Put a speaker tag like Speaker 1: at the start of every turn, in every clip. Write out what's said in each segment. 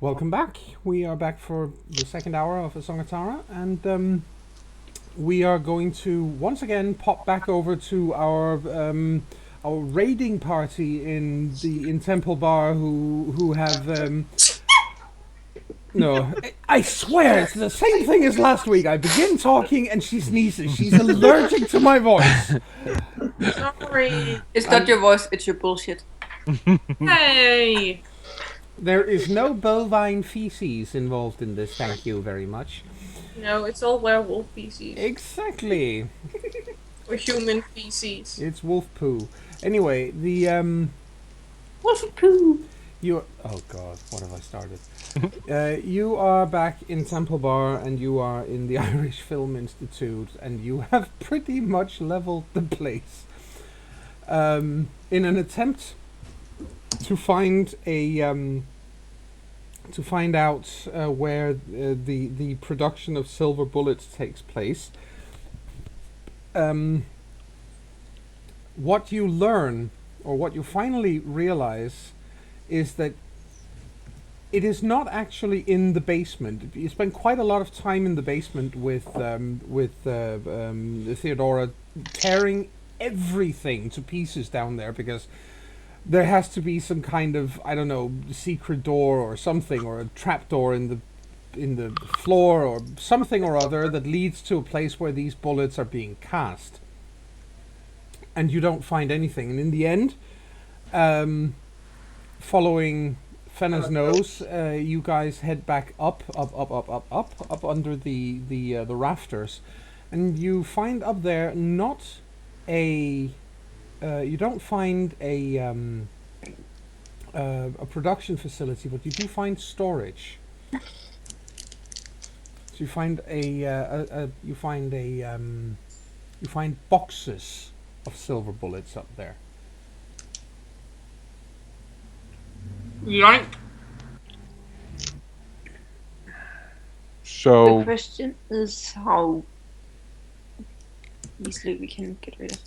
Speaker 1: Welcome back. We are back for the second hour of A Song of Tara, and we are going to once again pop back over to our raiding party in Temple Bar, who have no. I swear it's the same thing as last week. I begin talking and she sneezes. She's allergic to my voice.
Speaker 2: Sorry.
Speaker 3: It's not your voice, it's your bullshit.
Speaker 2: Hey.
Speaker 1: There is no bovine feces involved in this. Thank you very much.
Speaker 2: No, it's all werewolf feces.
Speaker 1: Exactly.
Speaker 2: Or human feces.
Speaker 1: It's wolf poo. Anyway, the
Speaker 3: Wolf poo.
Speaker 1: oh god, what have I started? You are back in Temple Bar, and you are in the Irish Film Institute, and you have pretty much leveled the place. In an attempt to find out where the production of silver bullets takes place. What you learn, or what you finally realize, is that it is not actually in the basement. You spend quite a lot of time in the basement with Theodora, tearing everything to pieces down there, because there has to be some kind of, I don't know, secret door or something, or a trap door in the floor or something or other that leads to a place where these bullets are being cast. And you don't find anything. And in the end, following Fenna's nose, you guys head back up under the rafters, and you find up there not a. You don't find a production facility, but you do find storage. So you find you find boxes of silver bullets up there.
Speaker 2: Yoink.
Speaker 4: So
Speaker 3: The question is how easily we can get rid of it.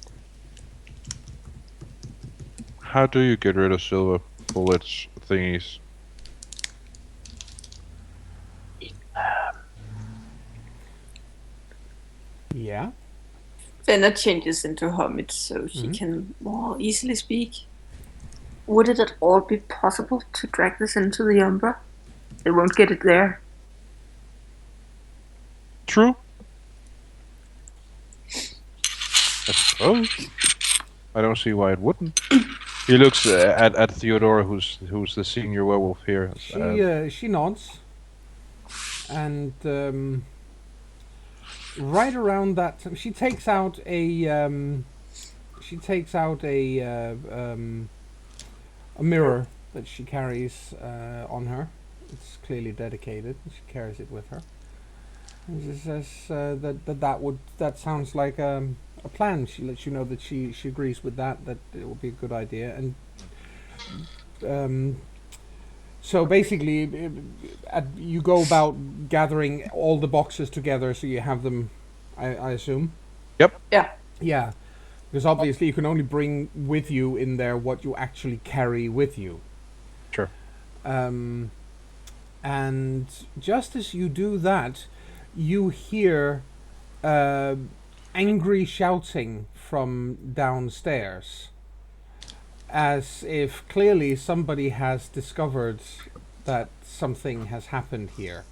Speaker 4: how do you get rid of silver bullets thingies?
Speaker 1: Yeah.
Speaker 3: Fenna changes into hermit so she can more easily speak. Would it at all be possible to drag this into the Umbra? They won't get it there.
Speaker 4: True. I suppose. I don't see why it wouldn't. He looks at Theodora, who's the senior werewolf here.
Speaker 1: She nods, and right around that time, she takes out a mirror that she carries on her. It's clearly dedicated. She carries it with her. And she says that sounds like a plan. She lets you know that she agrees with that it will be a good idea. And so basically, you go about gathering all the boxes together so you have them, I assume?
Speaker 4: Yep.
Speaker 3: Yeah.
Speaker 1: Yeah, because obviously you can only bring with you in there what you actually carry with you.
Speaker 4: Sure.
Speaker 1: And just as you do that, you hear angry shouting from downstairs, as if clearly somebody has discovered that something has happened here.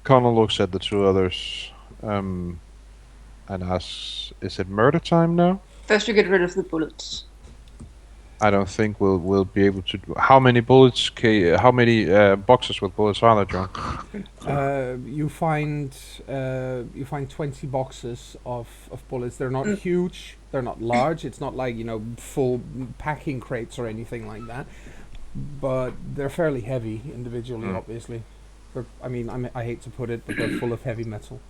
Speaker 4: Connor looks at the two others and asks, "Is it murder time now?"
Speaker 3: First, you get rid of the bullets.
Speaker 4: I don't think we'll be able to. How many bullets? How many boxes with bullets are there, John?
Speaker 1: You find 20 boxes of bullets. They're not huge. They're not large. It's not like, full packing crates or anything like that. But they're fairly heavy individually, obviously. I hate to put it, but they're full of heavy metal.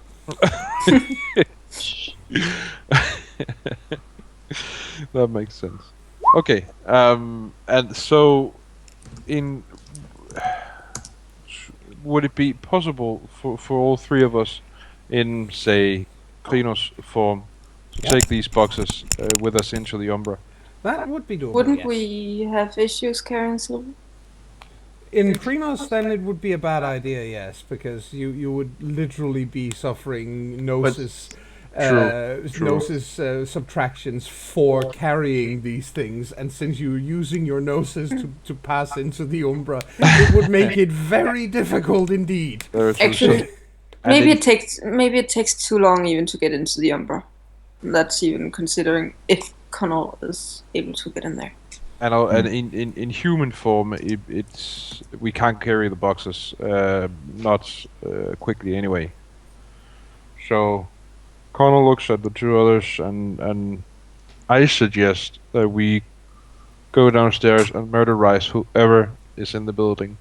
Speaker 4: That makes sense. Okay, and so, would it be possible for all three of us, in say Klinos form, to take these boxes with us into the Umbra?
Speaker 1: That would be doable.
Speaker 3: Wouldn't
Speaker 1: yes.
Speaker 3: we have issues carrying silver?
Speaker 1: In Krynos, then it would be a bad idea, yes, because you would literally be suffering gnosis,
Speaker 4: True.
Speaker 1: gnosis subtractions for carrying these things, and since you're using your gnosis to pass into the Umbra, it would make it very difficult indeed.
Speaker 4: Very true.
Speaker 3: Actually,
Speaker 4: And
Speaker 3: maybe
Speaker 4: then-
Speaker 3: it takes too long even to get into the Umbra. That's even considering if Connell is able to get in there.
Speaker 4: And in human form, it's we can't carry the boxes, not quickly anyway. So, Connor looks at the two others, and I suggest that we go downstairs and murderize whoever is in the building.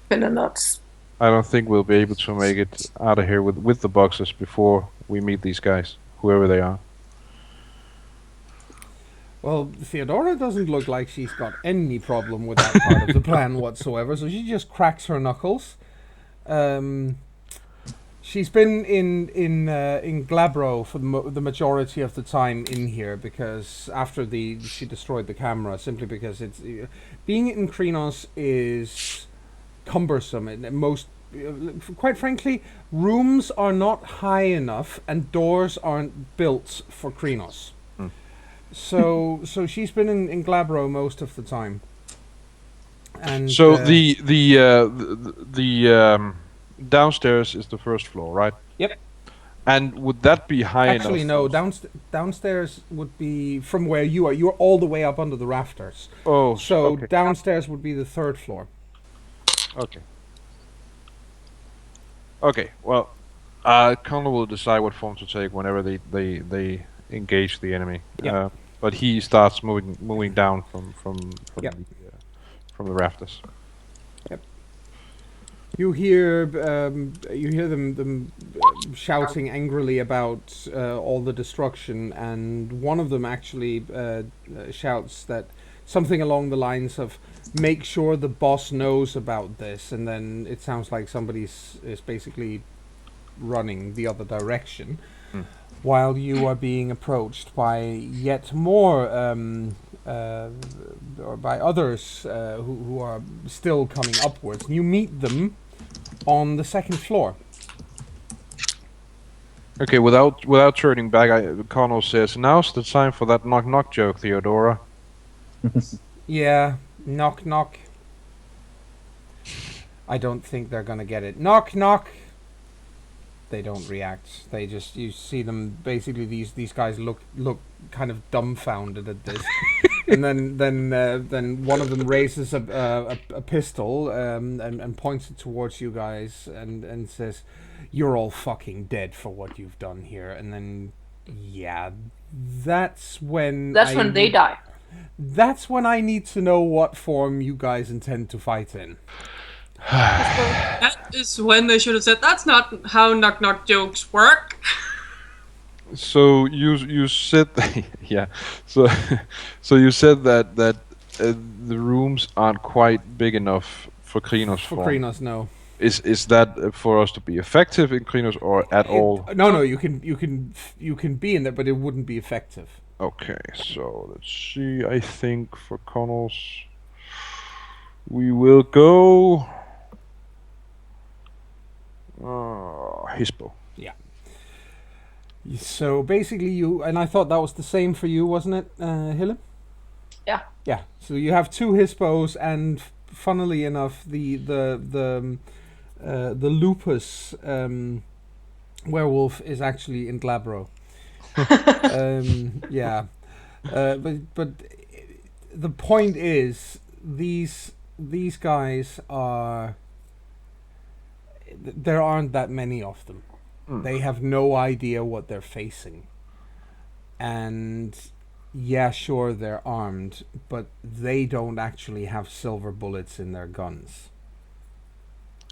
Speaker 3: Fenna nods.
Speaker 4: I don't think we'll be able to make it out of here with the boxes before we meet these guys, whoever they are.
Speaker 1: Well, Theodora doesn't look like she's got any problem with that part of the plan whatsoever, so she just cracks her knuckles. She's been in Glabro for the majority of the time in here, because after she destroyed the camera, simply because it's being in Krynos is cumbersome. And most, quite frankly, rooms are not high enough and doors aren't built for Krynos. So she's been in Glabro most of the time. And
Speaker 4: So the downstairs is the first floor, right?
Speaker 1: Yep.
Speaker 4: And would that be high enough?
Speaker 1: Actually, no. Downstairs would be from where you are. You're all the way up under the rafters.
Speaker 4: Oh,
Speaker 1: So
Speaker 4: okay.
Speaker 1: downstairs would be the third floor.
Speaker 4: Okay. Okay. Well, Connor will decide what form to take whenever they engage the enemy.
Speaker 1: Yep.
Speaker 4: But he starts moving down from
Speaker 1: Yep.
Speaker 4: from the rafters.
Speaker 1: You hear them shouting angrily about all the destruction, and one of them actually shouts that something along the lines of, "Make sure the boss knows about this," and then it sounds like somebody is basically running the other direction, while you are being approached by yet more or by others who are still coming upwards. You meet them on the second floor.
Speaker 4: Okay. Without turning back, Connor says, "Now's the time for that knock joke, Theodora."
Speaker 1: Yeah, knock knock. I don't think they're gonna get it. Knock knock. They don't react. They just, you see them, basically these guys look kind of dumbfounded at this. And then one of them raises a pistol and points it towards you guys and says, "You're all fucking dead for what you've done here." And then, yeah, that's when
Speaker 3: they die.
Speaker 1: That's when I need to know what form you guys intend to fight in.
Speaker 2: That is when they should have said, "That's not how knock knock jokes work."
Speaker 4: So you said yeah. So you said that the rooms aren't quite big enough for Krynos
Speaker 1: For
Speaker 4: form.
Speaker 1: Krynos, no.
Speaker 4: Is that for us to be effective in Krynos or at all?
Speaker 1: No, you can be in there, but it wouldn't be effective.
Speaker 4: Okay, so let's see. I think for Connors, we will go Hispo.
Speaker 1: So basically, and I thought that was the same for you, wasn't it, Hille?
Speaker 3: Yeah.
Speaker 1: Yeah. So you have two hispos, and funnily enough, the lupus werewolf is actually in Glabro. Yeah. But the point is, these guys are. There aren't that many of them. They have no idea what they're facing. And yeah, sure, they're armed, but they don't actually have silver bullets in their guns.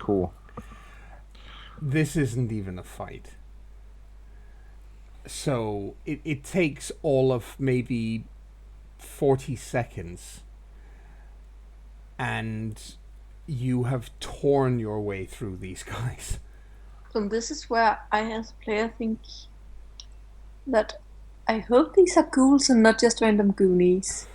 Speaker 4: Cool.
Speaker 1: This isn't even a fight. So it takes all of maybe 40 seconds, and you have torn your way through these guys.
Speaker 3: So this is where I, as a player, think that I hope these are ghouls and not just random goonies.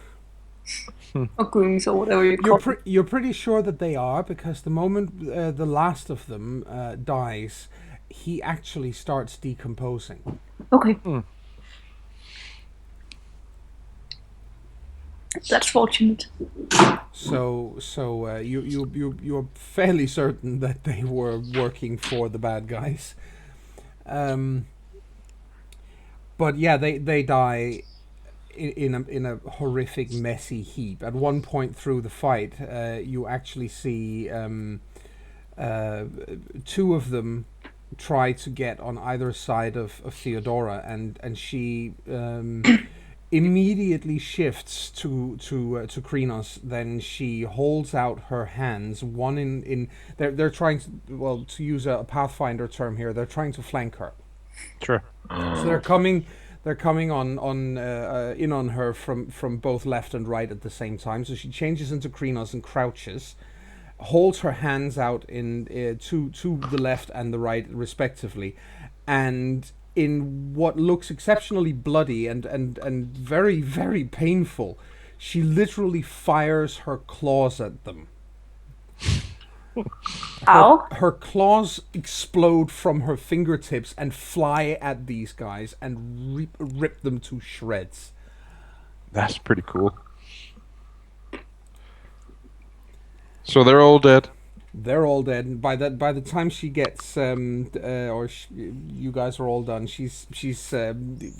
Speaker 3: Or goons, or whatever you call them.
Speaker 1: You're pretty sure that they are, because the moment the last of them dies, he actually starts decomposing.
Speaker 3: Okay. That's fortunate.
Speaker 1: So you're fairly certain that they were working for the bad guys. But yeah, they die in a horrific, messy heap. At one point through the fight, you actually see two of them try to get on either side of Theodora, and she immediately shifts to Krynos. Then she holds out her hands. One in they're trying to, well, to use a Pathfinder term here, they're trying to flank her.
Speaker 4: Sure.
Speaker 1: So they're coming on in on her from both left and right at the same time. So she changes into Krynos and crouches, holds her hands out in to the left and the right respectively, and in what looks exceptionally bloody and very, very painful, she literally fires her claws at them.
Speaker 3: Ow.
Speaker 1: Her claws explode from her fingertips and fly at these guys and rip them to shreds.
Speaker 4: That's pretty cool. So they're all dead.
Speaker 1: They're all dead. By the time she gets, you guys are all done. She's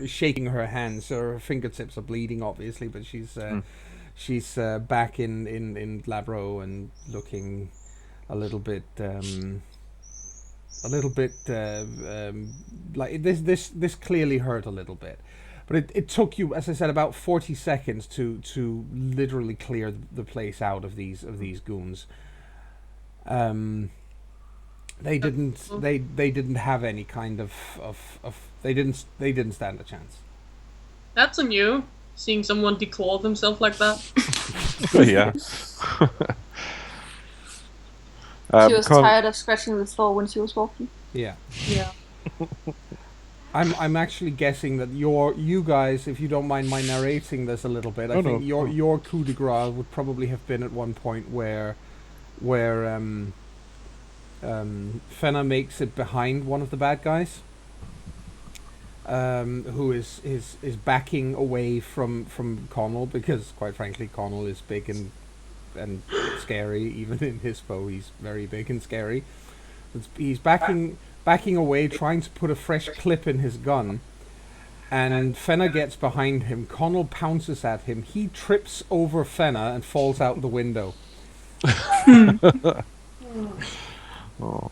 Speaker 1: shaking her hands. Her fingertips are bleeding, obviously, but she's back in Labro and looking a little bit like this clearly hurt a little bit. But it took you, as I said, about 40 seconds to literally clear the place out of these goons. They didn't have any kind of they didn't stand a chance.
Speaker 2: That's a new. Seeing someone declaw themselves like that.
Speaker 4: Yeah.
Speaker 3: She was tired of scratching the floor when she was walking.
Speaker 1: Yeah.
Speaker 2: Yeah.
Speaker 1: I'm actually guessing that you guys, if you don't mind my narrating this a little bit, I think your coup de grace would probably have been at one point where Fenna makes it behind one of the bad guys, who is backing away from Connell, because quite frankly Connell is big and scary. Even in his bow, he's very big and scary. He's backing away, trying to put a fresh clip in his gun, and Fenna gets behind him. Connell pounces at him. He trips over Fenna and falls out the window.
Speaker 4: Oh.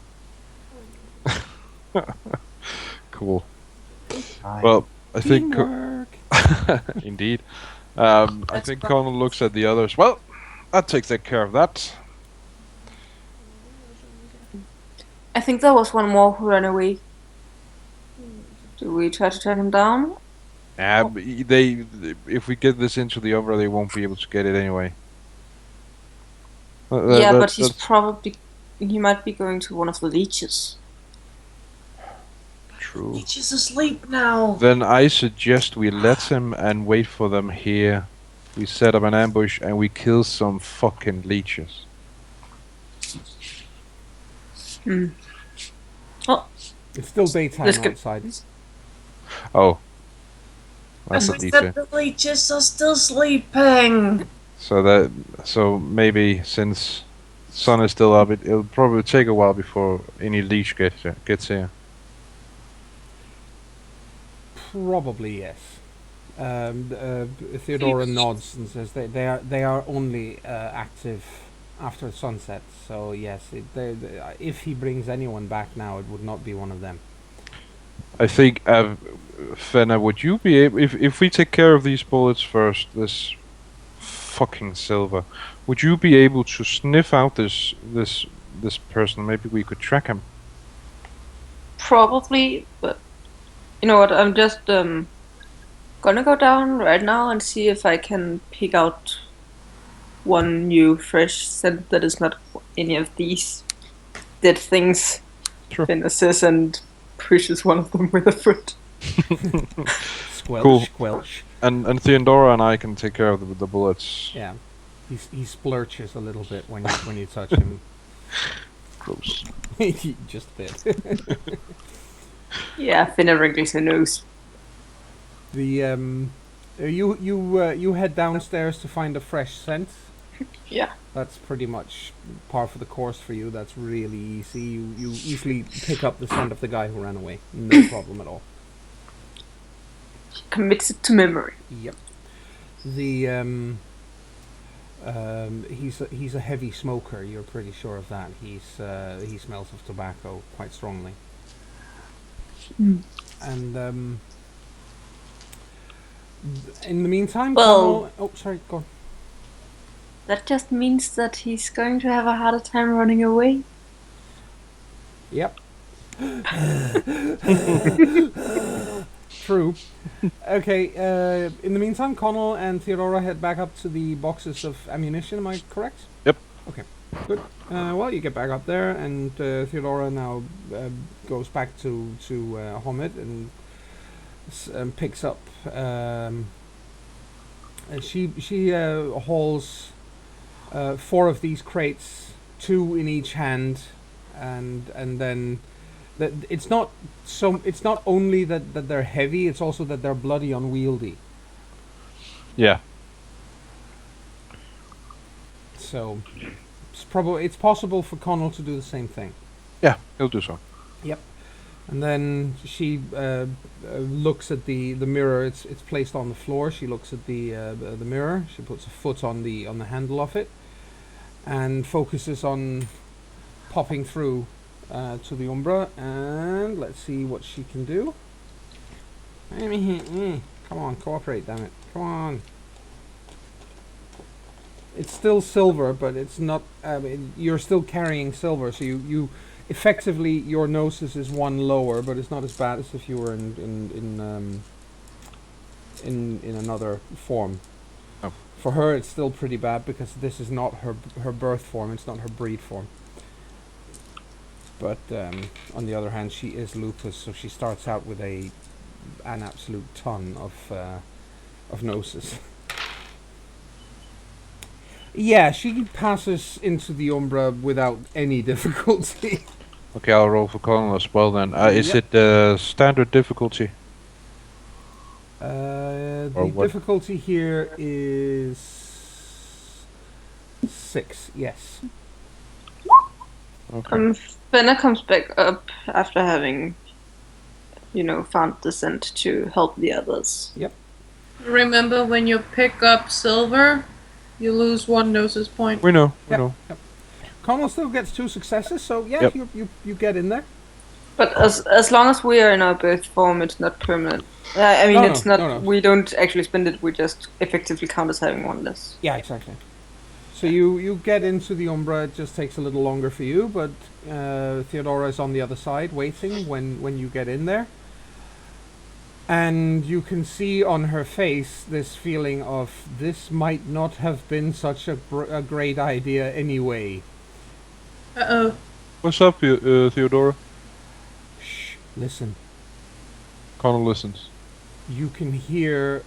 Speaker 4: Cool. Well, I think indeed. I think Connell looks at the others. Well, that takes care of that.
Speaker 3: I think there was one more who ran away. Do we try to track him down?
Speaker 4: If we get this into the Umbra, they won't be able to get it anyway.
Speaker 3: But he might be going to one of the leeches.
Speaker 4: True.
Speaker 2: Leeches asleep now.
Speaker 4: Then I suggest we let him and wait for them here. We set up an ambush and we kill some fucking leeches.
Speaker 3: Oh,
Speaker 1: It's still daytime outside.
Speaker 4: Oh. That's
Speaker 2: And
Speaker 4: a
Speaker 2: we
Speaker 4: detail.
Speaker 2: said the leeches are still sleeping.
Speaker 4: So maybe since sun is still up, it'll probably take a while before any leech gets here.
Speaker 1: Probably yes. Theodora nods and says they are only active after sunset. So yes, if he brings anyone back now, it would not be one of them.
Speaker 4: I think, Fenna, would you be able, if we take care of these bullets first, this fucking silver, would you be able to sniff out this person? Maybe we could track him.
Speaker 3: probably, but you know what? I'm just gonna go down right now and see if I can pick out one new fresh scent that is not any of these dead things.
Speaker 4: Sure.
Speaker 3: Fenna says and pushes one of them with a foot.
Speaker 1: Squelch,
Speaker 4: Cool.
Speaker 1: squelch.
Speaker 4: And Theodora and I can take care of the bullets.
Speaker 1: Yeah, he splurches a little bit when you touch him.
Speaker 4: Gross.
Speaker 1: Just a bit.
Speaker 3: Yeah, Fenna wrinkles her nose.
Speaker 1: The you head downstairs to find a fresh scent.
Speaker 3: Yeah.
Speaker 1: That's pretty much par for the course for you. That's really easy. You easily pick up the scent of the guy who ran away. No problem at all.
Speaker 3: She commits it to memory.
Speaker 1: Yep. The he's a heavy smoker. You're pretty sure of that. He smells of tobacco quite strongly. And in the meantime,
Speaker 3: Well-
Speaker 1: oh, sorry, go on.
Speaker 3: That just means that he's going to have a harder time running away.
Speaker 1: Yep. True. Okay, in the meantime, Connell and Theodora head back up to the boxes of ammunition, am I correct?
Speaker 4: Yep.
Speaker 1: Okay, good. Well, you get back up there, and Theodora now goes back to Homid and picks up... and she hauls 4 of these crates, 2 in each hand, and then it's not only that they're heavy, it's also that they're bloody unwieldy.
Speaker 4: Yeah.
Speaker 1: So it's possible for Connell to do the same thing.
Speaker 4: Yeah, he'll do so.
Speaker 1: Yep. And then she looks at the mirror. It's placed on the floor. She looks at the mirror. She puts a foot on the handle of it, and focuses on popping through to the Umbra. And let's see what she can do. Come on, cooperate, damn it! Come on. It's still silver, but it's not. You're still carrying silver, so you effectively your gnosis is 1 lower, but it's not as bad as if you were in another form.
Speaker 4: Oh.
Speaker 1: For her, it's still pretty bad because this is not her birth form. It's not her breed form. But on the other hand, she is lupus, so she starts out with an absolute ton of gnosis. Yeah, she passes into the Umbra without any difficulty.
Speaker 4: Okay, I'll roll for Colin as well then. Is
Speaker 1: Yep.
Speaker 4: it standard difficulty?
Speaker 1: The
Speaker 4: what?
Speaker 1: difficulty here is 6, yes.
Speaker 4: Okay.
Speaker 3: Fenna comes back up after having, found the scent to help the others.
Speaker 2: Remember, when you pick up silver, you lose 1 gnosis point.
Speaker 4: We know. We
Speaker 1: Yep.
Speaker 4: know.
Speaker 1: Connell still gets 2 successes, so yeah,
Speaker 4: Yep.
Speaker 1: you get in there.
Speaker 3: But as long as we are in our birth form, it's not permanent. It's not.
Speaker 1: No.
Speaker 3: We don't actually spend it. We just effectively count as having 1 less.
Speaker 1: Yeah, exactly. So you get into the Umbra. It just takes a little longer for you, but Theodora is on the other side waiting when you get in there. And you can see on her face this feeling of, this might not have been such a great idea anyway.
Speaker 2: Uh-oh.
Speaker 4: What's up, Theodora?
Speaker 1: Shh, listen.
Speaker 4: Connell listens.
Speaker 1: You can hear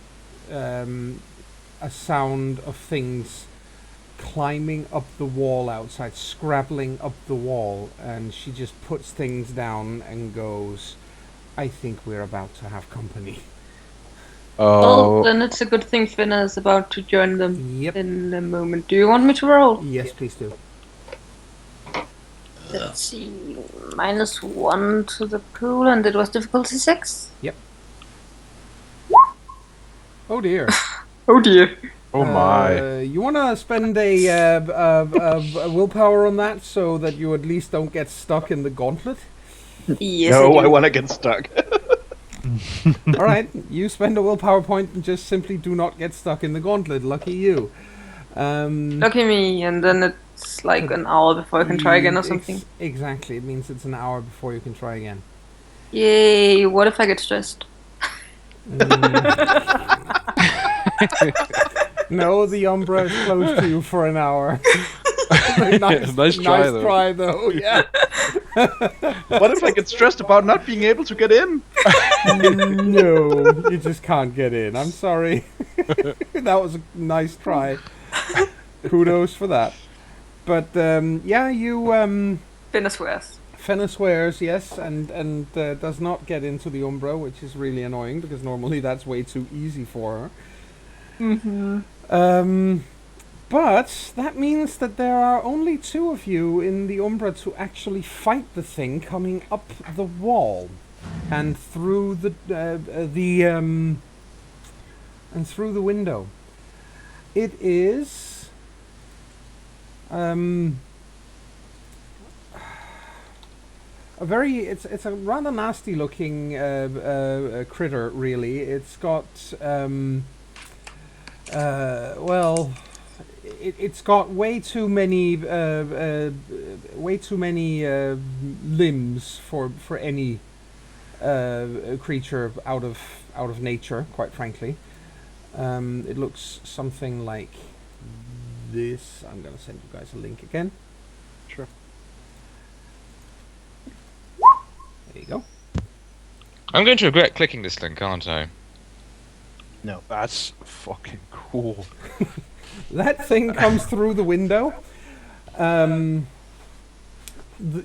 Speaker 1: a sound of things climbing up the wall outside, scrabbling up the wall, and she just puts things down and goes, I think we're about to have company.
Speaker 3: Well, then it's a good thing Fenna is about to join them
Speaker 1: Yep.
Speaker 3: in a moment. Do you want me to roll?
Speaker 1: Yes, please do.
Speaker 3: Let's see. -1 to the pool, and it was difficulty 6.
Speaker 1: Oh dear.
Speaker 3: Oh dear.
Speaker 4: Oh my.
Speaker 1: You want to spend a willpower on that so that you at least don't get stuck in the gauntlet?
Speaker 3: Yes.
Speaker 5: No,
Speaker 3: I
Speaker 5: I
Speaker 3: do.
Speaker 5: want to get stuck.
Speaker 1: All right, you spend a willpower point and just simply do not get stuck in the gauntlet. Lucky you.
Speaker 3: Lucky me, and then it's like an hour before I can try again or something.
Speaker 1: Exactly, it means it's an hour before you can try again.
Speaker 3: Yay! What if I get stressed?
Speaker 1: No, the Umbra is close to you for an hour.
Speaker 4: Nice try, though.
Speaker 1: Yeah.
Speaker 5: What if I get stressed about not being able to get in?
Speaker 1: No, you just can't get in. I'm sorry. That was a nice try. Kudos for that. But yeah, you
Speaker 3: Fenna swears.
Speaker 1: Fenna swears, yes, and does not get into the Umbra, which is really annoying because normally that's way too easy for her. But that means that there are only 2 of you in the Umbra to actually fight the thing coming up the wall and through the and through the window. It is a very it's a rather nasty looking critter, really. It's got well, it's got way too many limbs for any creature out of nature, quite frankly. It looks something like this. I'm gonna send you guys a link again.
Speaker 4: Sure.
Speaker 1: There you go.
Speaker 6: I'm going to regret clicking this link, aren't I?
Speaker 5: No.
Speaker 4: That's fucking cool.
Speaker 1: That thing comes through the window.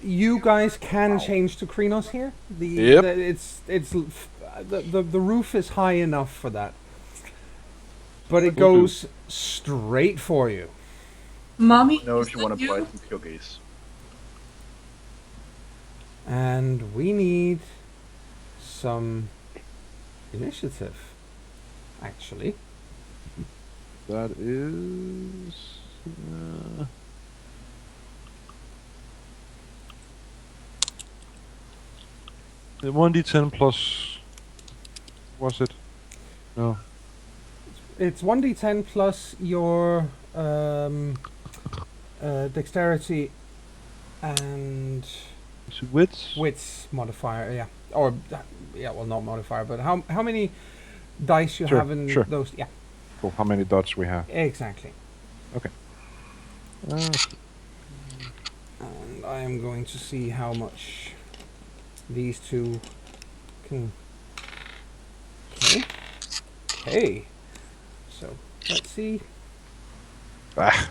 Speaker 1: You guys can change to Krynos here.
Speaker 4: Yep.
Speaker 1: The roof is high enough for that, but it goes straight for you.
Speaker 2: Mommy,
Speaker 5: Know
Speaker 2: is
Speaker 5: if you
Speaker 2: that
Speaker 5: want to buy some cookies.
Speaker 1: And we need some initiative, actually.
Speaker 4: That is. The 1d10 plus. Was it? No.
Speaker 1: It's 1d10 plus your dexterity and
Speaker 4: Is it wits?
Speaker 1: wits modifier, yeah. Or, yeah, well, not modifier, but how many dice you
Speaker 4: Sure,
Speaker 1: have in
Speaker 4: sure.
Speaker 1: those? Yeah,
Speaker 4: Cool. How many dots we have?
Speaker 1: exactly.
Speaker 4: Okay.
Speaker 1: And I am going to see how much these 2 can... Okay. Okay. So, let's see.
Speaker 4: Ah.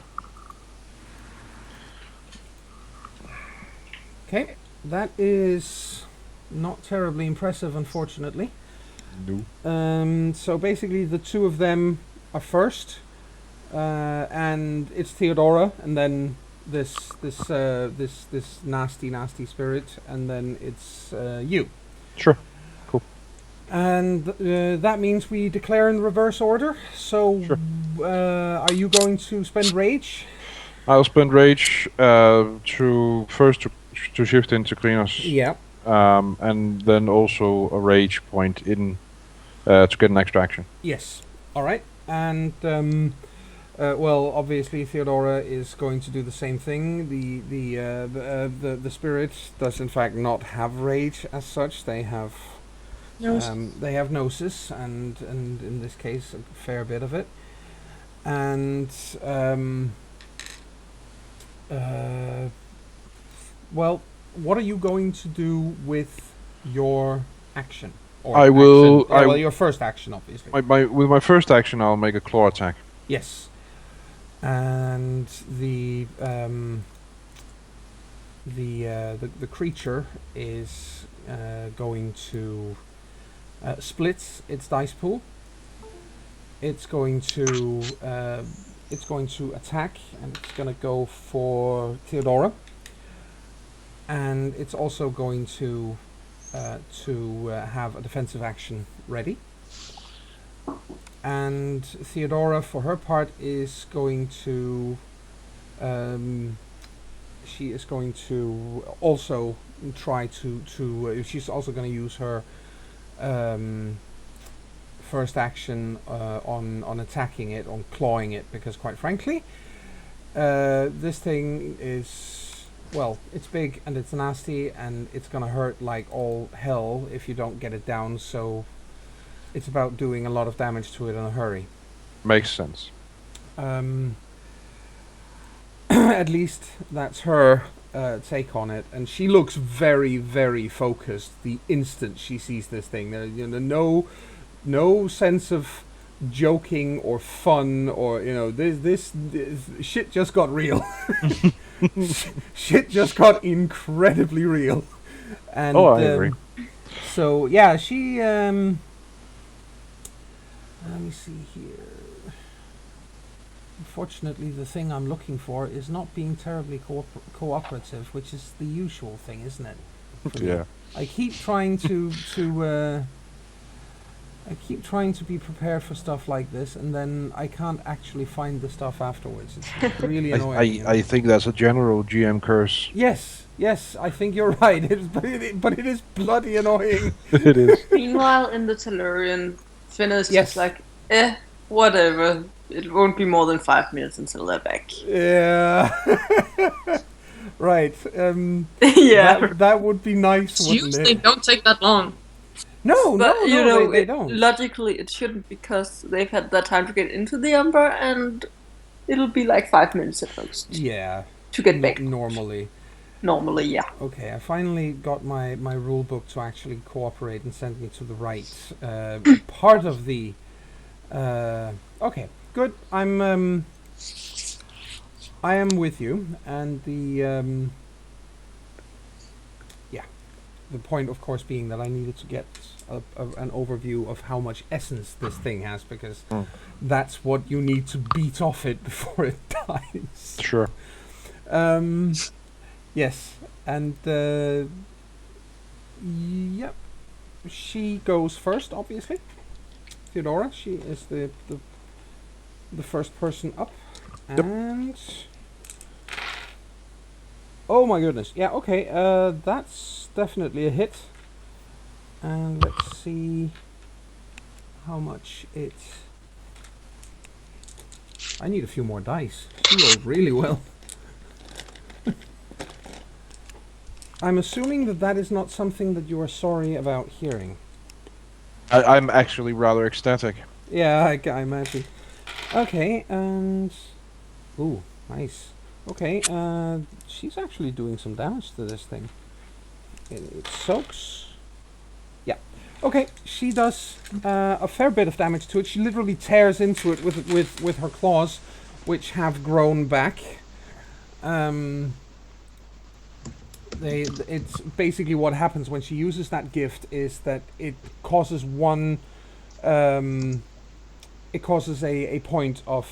Speaker 1: Okay, that is not terribly impressive, unfortunately.
Speaker 4: No.
Speaker 1: So basically, the 2 of them are first, and it's Theodora, and then this nasty spirit, and then it's you.
Speaker 4: Sure.
Speaker 1: And that means we declare in reverse order. So,
Speaker 4: Sure.
Speaker 1: Are you going to spend rage?
Speaker 4: I'll spend rage to shift into Krynos.
Speaker 1: Yeah.
Speaker 4: And then also a rage point in to get an extra action.
Speaker 1: Yes. All right. And well, obviously Theodora is going to do the same thing. The spirit does in fact not have rage as such. They have gnosis, and in this case a fair bit of it. And well, what are you going to do with your action? Or
Speaker 4: I will-
Speaker 1: action? Well, your first action, obviously.
Speaker 4: With my first action, I'll make a claw attack.
Speaker 1: Yes. And the creature is going to split its dice pool. It's going to attack, and it's going to go for Theodora. And it's also going to have a defensive action ready. And Theodora, for her part, is going to she is going to also try to she's also going to use her first action on attacking it, on clawing it, because quite frankly, this thing is, well, it's big and it's nasty and it's gonna hurt like all hell if you don't get it down, so it's about doing a lot of damage to it in a hurry.
Speaker 4: Makes sense.
Speaker 1: At least that's her take on it, and she looks very, very focused the instant she sees this thing. There, no sense of joking or fun or this shit just got real. Shit just got incredibly real. And
Speaker 4: I agree.
Speaker 1: so yeah, she let me see here. Unfortunately, the thing I'm looking for is not being terribly cooperative, which is the usual thing, isn't it? For me?
Speaker 4: Yeah.
Speaker 1: I keep trying to be prepared for stuff like this, and then I can't actually find the stuff afterwards. It's really annoying.
Speaker 4: I think that's a general GM curse.
Speaker 1: Yes, I think you're right. But it is bloody annoying.
Speaker 4: It is.
Speaker 3: Meanwhile, in the Tellurian, Fenna is
Speaker 1: Yes.
Speaker 3: just like, whatever. It won't be more than 5 minutes until they're back.
Speaker 1: Yeah. Right.
Speaker 3: Yeah.
Speaker 1: That would be nice, wouldn't
Speaker 2: Usually
Speaker 1: it?
Speaker 2: don't take that long.
Speaker 1: No,
Speaker 3: But,
Speaker 1: they don't.
Speaker 3: logically it shouldn't, because they've had that time to get into the Umbra, and it'll be like 5 minutes at most
Speaker 1: Yeah.
Speaker 3: to get back.
Speaker 1: Normally.
Speaker 3: Normally, yeah.
Speaker 1: Okay, I finally got my rule book to actually cooperate and send me to the right part of the. Okay, good. I am with you, and the the point, of course, being that I needed to get an overview of how much essence this thing has, because that's what you need to beat off it before it dies.
Speaker 4: Sure.
Speaker 1: Yes, and yep, she goes first, obviously. Theodora, she is the first person up, and oh my goodness, yeah, okay, that's definitely a hit, and let's see how much it. I need a few more dice. She rolled really well. I'm assuming that is not something that you are sorry about hearing.
Speaker 4: I'm actually rather ecstatic.
Speaker 1: Yeah, I imagine. Okay, and... Ooh, nice. Okay, she's actually doing some damage to this thing. It soaks. Yeah. Okay, she does a fair bit of damage to it. She literally tears into it with her claws, which have grown back. It's basically what happens when she uses that gift is that it causes it causes a point of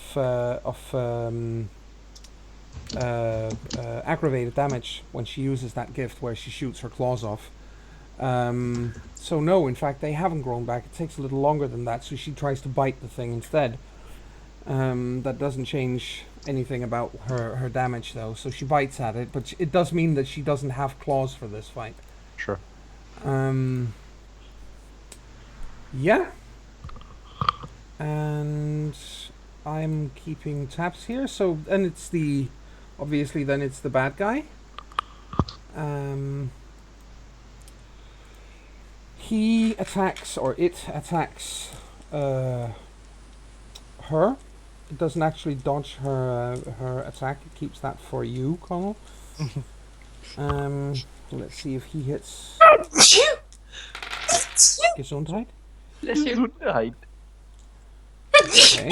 Speaker 1: aggravated damage when she uses that gift where she shoots her claws off. So no, in fact, they haven't grown back. It takes a little longer than that, so she tries to bite the thing instead. That doesn't change anything about her damage, though, so she bites at it, but it does mean that she doesn't have claws for this fight.
Speaker 4: Sure.
Speaker 1: Yeah. And I'm keeping tabs here, so, and it's obviously then it's the bad guy. He attacks, or it attacks, her. It doesn't actually dodge her attack. It keeps that for you, Connell. Let's see if he hits. Gesundheit.
Speaker 3: Bless you.
Speaker 5: Right.
Speaker 1: Okay.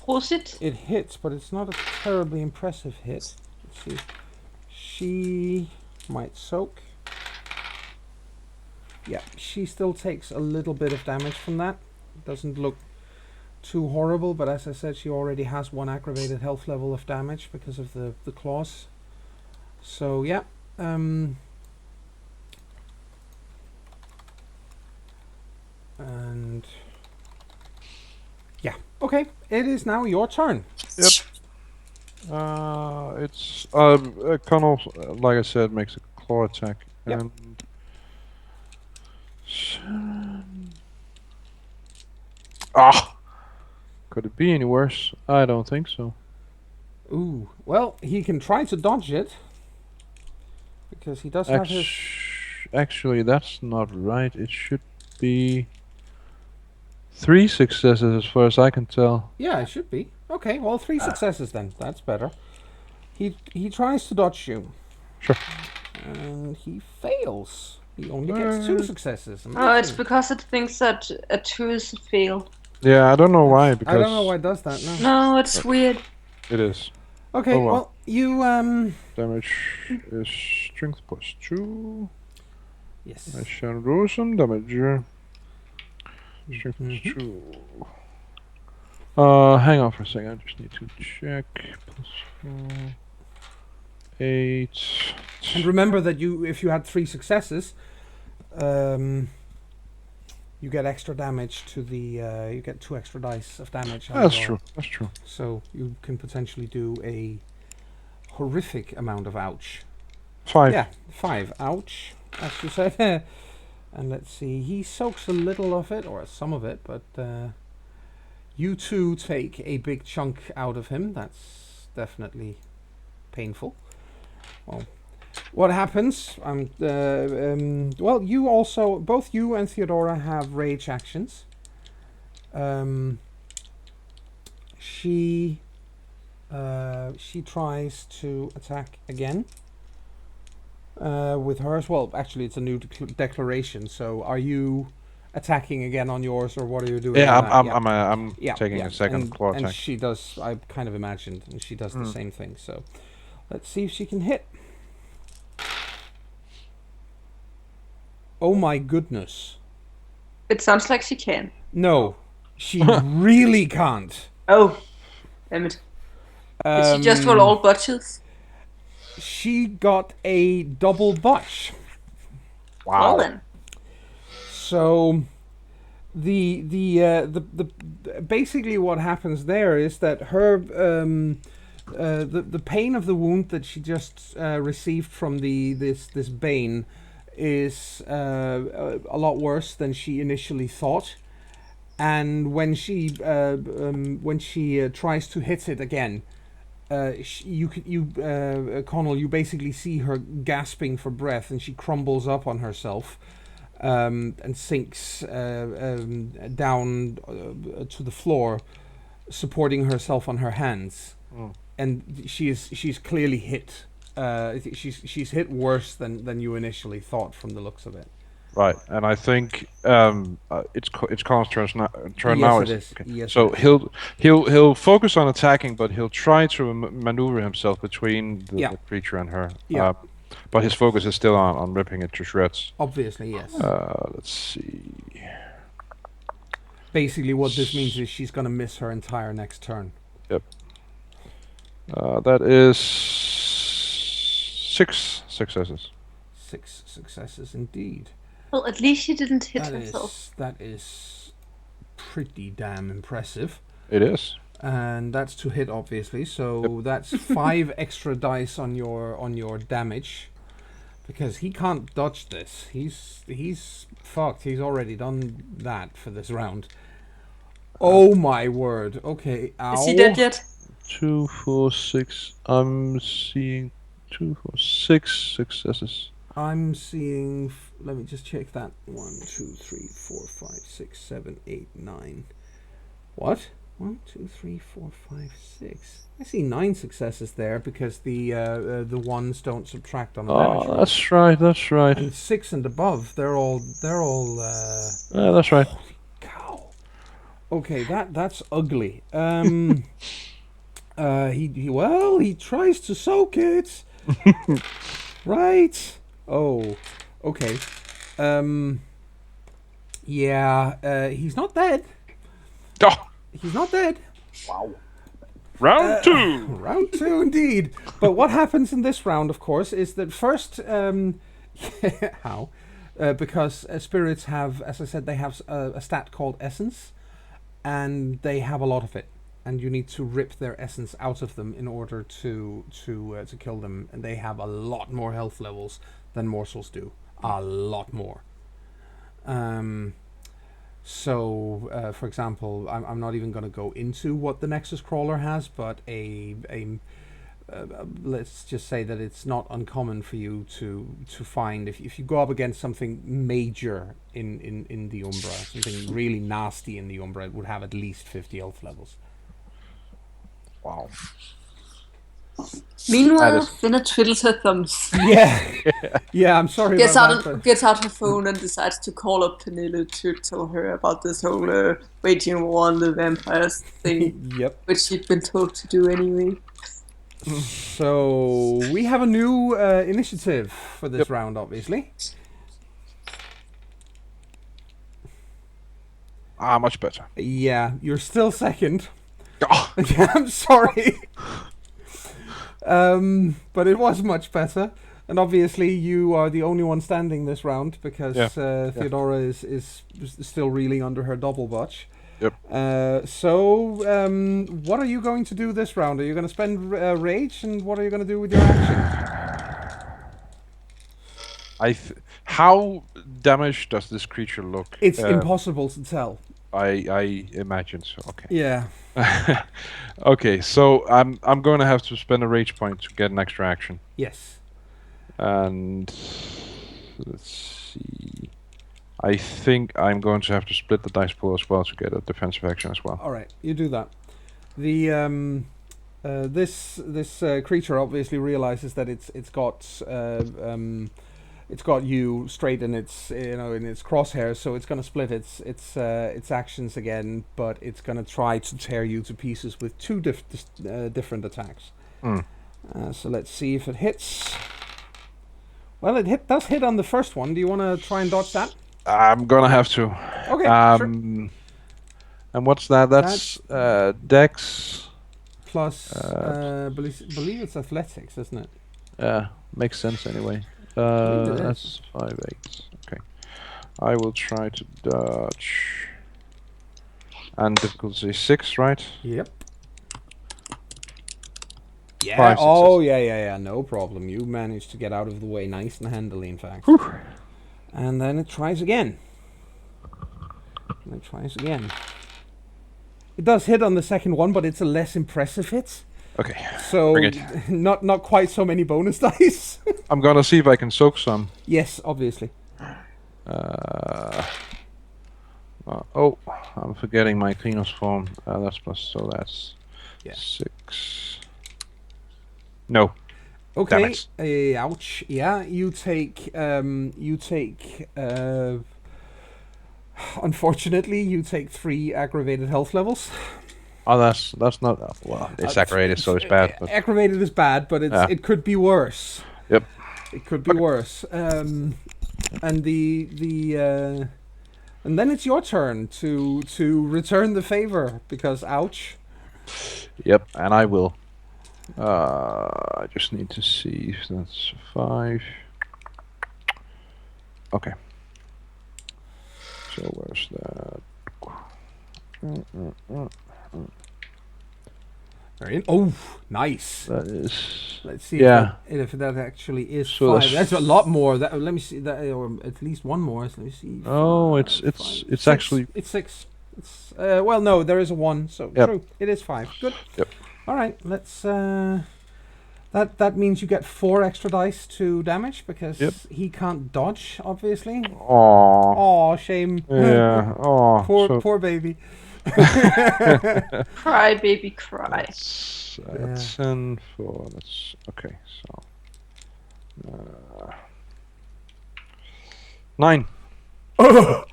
Speaker 3: Prosit.
Speaker 1: It hits, but it's not a terribly impressive hit. Let's see. She might soak. Yeah, she still takes a little bit of damage from that. It doesn't look too horrible, but as I said, she already has one aggravated health level of damage because of the claws. So yeah, and yeah, okay, it is now your turn.
Speaker 4: Yep. It's Connell, like I said, makes a claw attack,
Speaker 1: Yep.
Speaker 4: and could it be any worse? I don't think so.
Speaker 1: Ooh, well, he can try to dodge it because he does have his.
Speaker 4: Actually, that's not right. It should be 3 successes as far as I can tell.
Speaker 1: Yeah, it should be. Okay, well, 3 successes then. That's better. He tries to dodge you.
Speaker 4: Sure.
Speaker 1: And he fails. He only gets 2 successes.
Speaker 3: Oh, it's
Speaker 1: Amazing.
Speaker 3: because it thinks that a 2 is a fail.
Speaker 4: Yeah, I don't know why, because
Speaker 1: I don't know why it does that. No.
Speaker 3: No, it's weird.
Speaker 4: it is.
Speaker 1: Okay.
Speaker 4: Oh, well.
Speaker 1: Well, you
Speaker 4: Damage is strength plus 2.
Speaker 1: Yes.
Speaker 4: I shall roll some damage. Strength plus 2. Hang on for a second. I just need to check. Plus 4. 8.
Speaker 1: And remember that if you had 3 successes, you get extra damage to the. You get 2 extra dice of damage.
Speaker 4: That's true. That's true.
Speaker 1: So you can potentially do a horrific amount of ouch.
Speaker 4: 5.
Speaker 1: Yeah, 5 ouch, as you said. And let's see, he soaks a little of it, or some of it, but you two take a big chunk out of him. That's definitely painful. Well, what happens? Well, you also, both you and Theodora have rage actions. She tries to attack again. With hers, well, actually, it's a new declaration. So, are you attacking again on yours, or what are you doing?
Speaker 4: Yeah,
Speaker 1: on that?
Speaker 4: I'm taking a second claw
Speaker 1: and
Speaker 4: attack.
Speaker 1: she does. I kind of imagined, and she does the same thing. So, let's see if she can hit. Oh my goodness!
Speaker 3: It sounds like she can.
Speaker 1: No, she really can't.
Speaker 3: Oh, damn it. Did she just roll all botches?
Speaker 1: She got a double botch.
Speaker 3: Well then.
Speaker 1: So the basically what happens there is that her the pain of the wound that she just received from this bane is a lot worse than she initially thought, and when she tries to hit it again, Connell, you basically see her gasping for breath, and she crumbles up on herself and sinks down to the floor, supporting herself on her hands. And she's clearly hit. She's hit worse than you initially thought from the looks of it.
Speaker 4: Right, and I think it's Connor's turn
Speaker 1: Yes,
Speaker 4: now.
Speaker 1: it is.
Speaker 4: Okay.
Speaker 1: Yes,
Speaker 4: So
Speaker 1: it is.
Speaker 4: he'll focus on attacking, but he'll try to maneuver himself between the creature and her.
Speaker 1: Yeah.
Speaker 4: But his focus is still on ripping it to shreds.
Speaker 1: Obviously, yes.
Speaker 4: Let's see.
Speaker 1: Basically, what this means is she's going to miss her entire next turn.
Speaker 4: Yep. That is 6 successes.
Speaker 1: 6 successes indeed.
Speaker 3: Well, at least she didn't hit herself.
Speaker 1: That is pretty damn impressive.
Speaker 4: It is.
Speaker 1: And that's to hit, obviously. So that's 5 extra dice on your damage, because he can't dodge this. He's fucked. He's already done that for this round. Oh my word. Okay. Ow.
Speaker 3: Is he dead yet?
Speaker 4: 2, 4, 6. I'm seeing 2, 4, 6 successes.
Speaker 1: I'm seeing. Let me just check that. 1, 2, 3, 4, 5, 6, 7, 8, 9. What? 1, 2, 3, 4, 5, 6. I see 9 successes there because the ones don't subtract on the damage roll.
Speaker 4: That's right. That's right.
Speaker 1: And 6 and above, they're all.
Speaker 4: Yeah, that's right.
Speaker 1: Holy cow! Okay, that's ugly. He tries to soak it. Right. Oh, okay. He's not dead.
Speaker 4: Oh,
Speaker 1: He's not dead.
Speaker 4: round 2.
Speaker 1: Round 2, indeed. But what happens in this round, of course, is that first, how? Because spirits have, as I said, they have a stat called essence, and they have a lot of it, and you need to rip their essence out of them in order to kill them, and they have a lot more health levels than morsels do. A lot more. So, for example, I'm not even going to go into what the Nexus Crawler has, but let's just say that it's not uncommon for you to find, if you go up against something major in the Umbra, something really nasty in the Umbra, it would have at least 50 health levels.
Speaker 4: Wow.
Speaker 3: Meanwhile,
Speaker 4: is-
Speaker 3: Fenna twiddles her thumbs,
Speaker 1: Yeah, I'm sorry
Speaker 3: gets
Speaker 1: about
Speaker 3: out
Speaker 1: that. but-
Speaker 3: gets out her phone, and decides to call up Pernille to tell her about this whole waging war on the vampires thing,
Speaker 1: Yep.
Speaker 3: which she'd been told to do anyway.
Speaker 1: So we have a new initiative for this
Speaker 4: Yep.
Speaker 1: round, obviously.
Speaker 4: Much better.
Speaker 1: Yeah, you're still second.
Speaker 4: Oh,
Speaker 1: Yeah, I'm sorry. But it was much better. And obviously you are the only one standing this round because Theodora is still reeling under her double botch.
Speaker 4: Yep.
Speaker 1: So what are you going to do this round? Are you going to spend rage, and what are you going to do with your action?
Speaker 4: how damaged does this creature look?
Speaker 1: It's impossible to tell.
Speaker 4: I imagine so. Okay.
Speaker 1: Yeah.
Speaker 4: Okay, so I'm going to have to spend a rage point to get an extra action,
Speaker 1: Yes.
Speaker 4: and let's see. I think I'm going to have to split the dice pool as well to get a defensive action as well.
Speaker 1: All right, you do that. The this creature obviously realizes that it's got you straight in its in its crosshairs, so it's going to split its actions again, but it's going to try to tear you to pieces with two different attacks. So let's see if it hits. Well, it does hit on the first one. Do you want to try and dodge that?
Speaker 4: I'm gonna have to.
Speaker 1: Okay, sure.
Speaker 4: And what's that? That's Dex.
Speaker 1: Plus, believe it's athletics, isn't it?
Speaker 4: Yeah, makes sense anyway.
Speaker 1: believe it
Speaker 4: That's 5/8. Okay, I will try to dodge. And difficulty 6, right?
Speaker 1: Yep. Yeah.
Speaker 4: 5
Speaker 1: Oh, yeah. No problem. You managed to get out of the way nice and handily, in fact.
Speaker 4: Whew.
Speaker 1: And then it tries again. It does hit on the second one, but it's a less impressive hit.
Speaker 4: Okay,
Speaker 1: So
Speaker 4: bring it.
Speaker 1: not quite so many bonus dice.
Speaker 4: I'm gonna see if I can soak some.
Speaker 1: Yes, obviously.
Speaker 4: Oh, I'm forgetting my cleaner's form. That's plus, so that's
Speaker 1: Yeah.
Speaker 4: 6. No.
Speaker 1: Okay.
Speaker 4: Damn it.
Speaker 1: Ouch. Yeah, you take. Unfortunately, you take 3 aggravated health levels.
Speaker 4: Oh, that's not well. It's aggravated, so it's bad. But
Speaker 1: Aggravated is bad, but it could be worse.
Speaker 4: Yep.
Speaker 1: It could be worse. And and then it's your turn to return the favor because ouch.
Speaker 4: Yep, and I will. I just need to see if that's 5. Okay. So where's that?
Speaker 1: Oh, nice.
Speaker 4: That is.
Speaker 1: Let's see
Speaker 4: Yeah.
Speaker 1: if that actually is
Speaker 4: So
Speaker 1: 5. That's a lot more. Let me see that, or at least one more. So let me see.
Speaker 4: Oh,
Speaker 1: 5,
Speaker 4: it's
Speaker 1: 5,
Speaker 4: it's
Speaker 1: 6.
Speaker 4: actually.
Speaker 1: It's 6. It's well, no, there is a 1. So
Speaker 4: Yep.
Speaker 1: true. It is 5. Good.
Speaker 4: Yep.
Speaker 1: All right. Let's. That means you get 4 extra dice to damage because
Speaker 4: Yep.
Speaker 1: he can't dodge, obviously.
Speaker 4: Aw.
Speaker 1: Oh, shame.
Speaker 4: Yeah. Oh.
Speaker 1: Poor baby.
Speaker 3: Cry, baby, cry.
Speaker 4: That's
Speaker 1: Yeah.
Speaker 4: 10 for. That's okay. So. 9.
Speaker 1: Ow!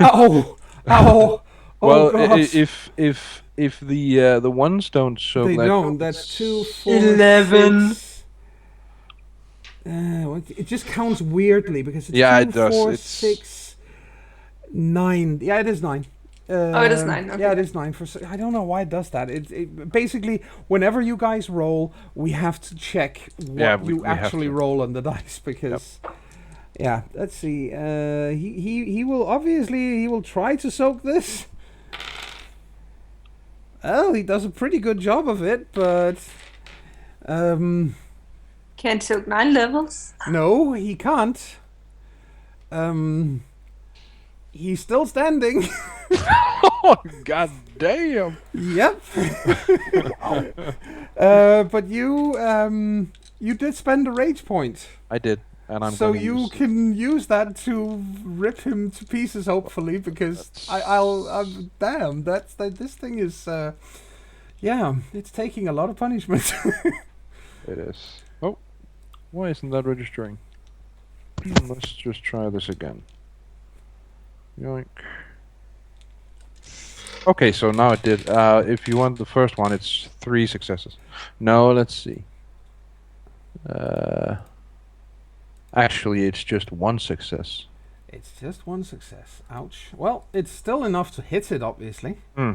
Speaker 1: Ow! Oh,
Speaker 4: Well,
Speaker 1: gosh.
Speaker 4: if the ones don't show,
Speaker 1: They
Speaker 4: like,
Speaker 1: don't. That's 2, 4,
Speaker 3: 11.
Speaker 1: 6. It just counts weirdly because it's
Speaker 4: Yeah,
Speaker 1: 2,
Speaker 4: it does.
Speaker 1: 4,
Speaker 4: It's
Speaker 1: 6, 9. Yeah, it is 9.
Speaker 3: It is 9, okay.
Speaker 1: Yeah, it is 9. I don't know why it does that. It basically, whenever you guys roll, we have to check what
Speaker 4: Yeah,
Speaker 1: you
Speaker 4: we have
Speaker 1: actually
Speaker 4: to.
Speaker 1: roll on the dice because. Yeah, let's see. He will try to soak this. Well, he does a pretty good job of it, but
Speaker 3: Can't soak 9 levels.
Speaker 1: no, he can't. He's still standing.
Speaker 4: Oh, god damn!
Speaker 1: Yep. But you did spend a rage point,
Speaker 4: I did, and I'm
Speaker 1: so
Speaker 4: gonna
Speaker 1: you
Speaker 4: use it.
Speaker 1: can use that to rip him to pieces, hopefully, because I'm damn. This thing is, yeah, it's taking a lot of punishment.
Speaker 4: It is. Oh, why isn't that registering? Let's just try this again. Yoink. Okay, so now it did. If you want the first one, it's 3 successes. No, let's see. Actually, it's just 1 success.
Speaker 1: It's just 1 success. Ouch. Well, it's still enough to hit it, obviously. Why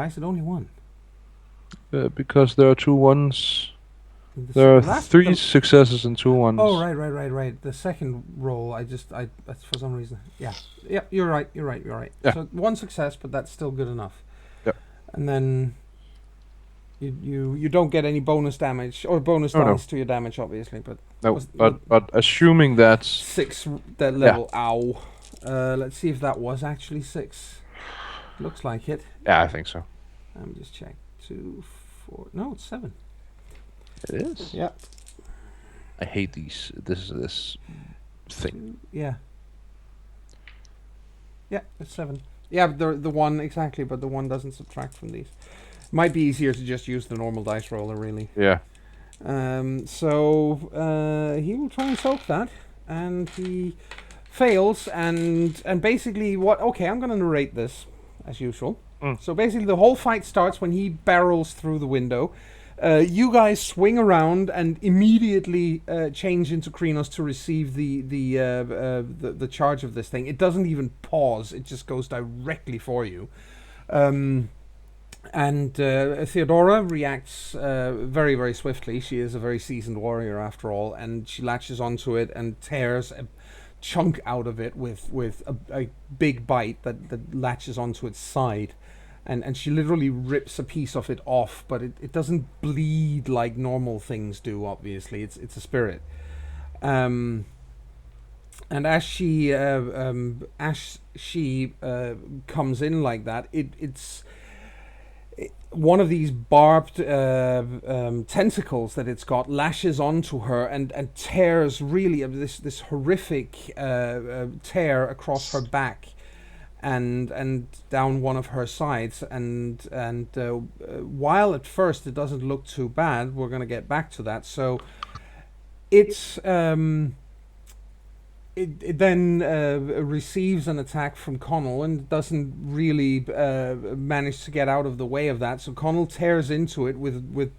Speaker 1: is it only 1?
Speaker 4: Because there are 2 1s.
Speaker 1: The
Speaker 4: There are
Speaker 1: last-
Speaker 4: 3 successes and 2 1s.
Speaker 1: Oh, right. The second roll, that's for some reason. Yeah, you're right.
Speaker 4: Yeah.
Speaker 1: So 1 success, but that's still good enough.
Speaker 4: Yep.
Speaker 1: And then you don't get any bonus damage or bonus
Speaker 4: No.
Speaker 1: dice to your damage, obviously. But
Speaker 4: No, but assuming that's
Speaker 1: 6 that level. Ow. Let's see if that was actually 6. Looks like it.
Speaker 4: yeah, I think so.
Speaker 1: Let me just check. 2, 4. No, it's 7.
Speaker 4: It is.
Speaker 1: Yeah.
Speaker 4: I hate this thing.
Speaker 1: Yeah. Yeah, it's 7. Yeah, but the 1 exactly, but the 1 doesn't subtract from these. Might be easier to just use the normal dice roller, really.
Speaker 4: Yeah.
Speaker 1: So he will try and soak that, and he fails. And basically, Okay, I'm going to narrate this as usual. So basically, the whole fight starts when he barrels through the window. You guys swing around and immediately change into Krynos to receive the charge of this thing. It doesn't even pause; it just goes directly for you. And Theodora reacts very, very swiftly. She is a very seasoned warrior, after all, and she latches onto it and tears a chunk out of it with a big bite that latches onto its side. And she literally rips a piece of it off, but it doesn't bleed like normal things do, obviously. It's a spirit. And as she comes in like that, it's one of these barbed tentacles that it's got lashes onto her and tears really this horrific tear across her back and down one of her sides, and while at first it doesn't look too bad, we're going to get back to that. So it's it then receives an attack from Connell and doesn't really manage to get out of the way of that. So Connell tears into it with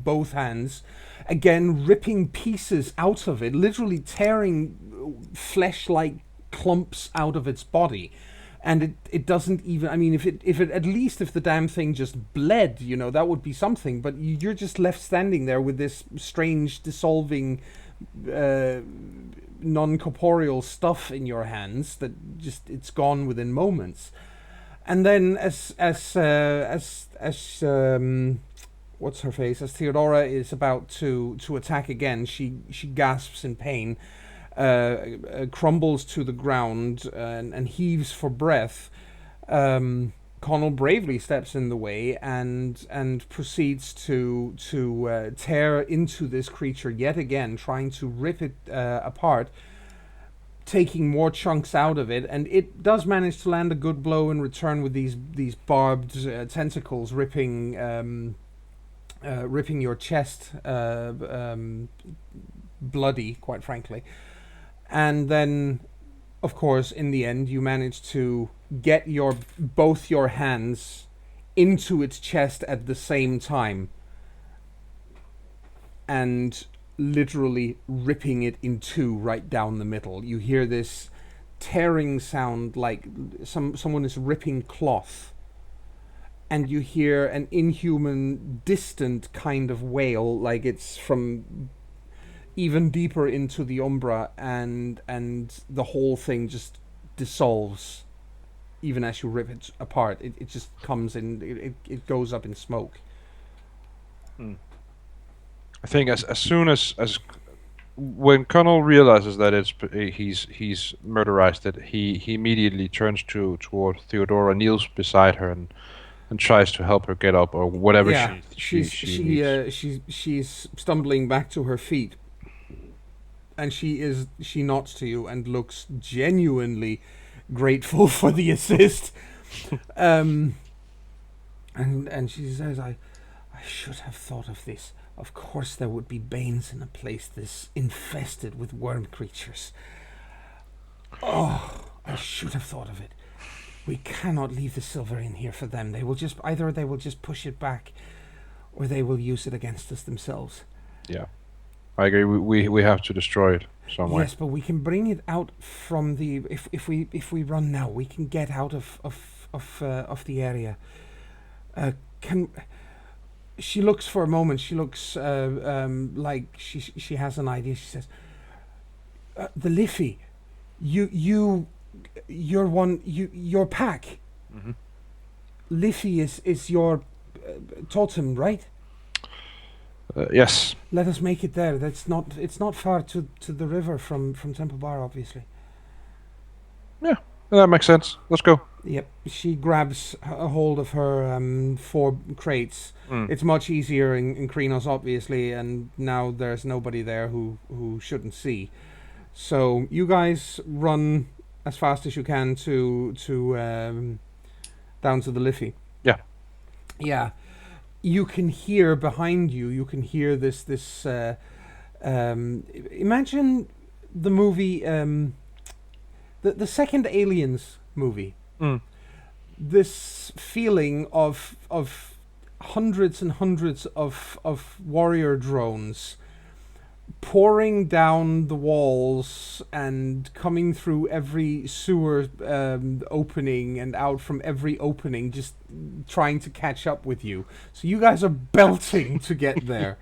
Speaker 1: both hands, again ripping pieces out of it, literally tearing flesh-like clumps out of its body. And it doesn't even. I mean, if the damn thing just bled, that would be something. But you're just left standing there with this strange dissolving, non-corporeal stuff in your hands that just it's gone within moments. And then as what's her face? As Theodora is about to attack again, she gasps in pain. Crumbles to the ground and heaves for breath. Connell bravely steps in the way and proceeds to tear into this creature yet again, trying to rip it apart, taking more chunks out of it, and it does manage to land a good blow in return with these barbed tentacles ripping your chest bloody, quite frankly. And then, of course, in the end, you manage to get both your hands into its chest at the same time, and literally ripping it in two right down the middle. You hear this tearing sound like someone is ripping cloth, and you hear an inhuman, distant kind of wail, like it's from even deeper into the Umbra, and the whole thing just dissolves even as you rip it apart. It just comes in, it goes up in smoke.
Speaker 4: I think as soon as when Connell realizes that he's murderized it, he immediately turns toward Theodora, kneels beside her and tries to help her get up or whatever.
Speaker 1: Yeah,
Speaker 4: she
Speaker 1: she's stumbling back to her feet. And she nods to you and looks genuinely grateful for the assist. And she says, I should have thought of this. Of course there would be banes in a place this infested with worm creatures. Oh, I should have thought of it. We cannot leave the silver in here for them. They will just push it back, or they will use it against us themselves.
Speaker 4: Yeah, I agree. We have to destroy it some way.
Speaker 1: Yes, but we can bring it out from the. If we run now, we can get out of the area. Can. She looks for a moment. She looks like she has an idea. She says, "The Liffey, your pack.
Speaker 4: Mm-hmm.
Speaker 1: Liffey is your totem, right?
Speaker 4: Yes.
Speaker 1: Let us make it there. It's not far to the river from Temple Bar, obviously."
Speaker 4: Yeah, that makes sense. Let's go.
Speaker 1: Yep. She grabs a hold of her 4 crates.
Speaker 4: Mm.
Speaker 1: It's much easier in Krinos, obviously, and now there's nobody there who shouldn't see. So you guys run as fast as you can to down to the Liffey.
Speaker 4: Yeah.
Speaker 1: Yeah. You can hear behind you. You can hear this. Imagine the movie, the second Aliens movie.
Speaker 4: Mm.
Speaker 1: This feeling of hundreds and hundreds of warrior drones pouring down the walls and coming through every sewer opening and out from every opening, just trying to catch up with you. So you guys are belting to get there.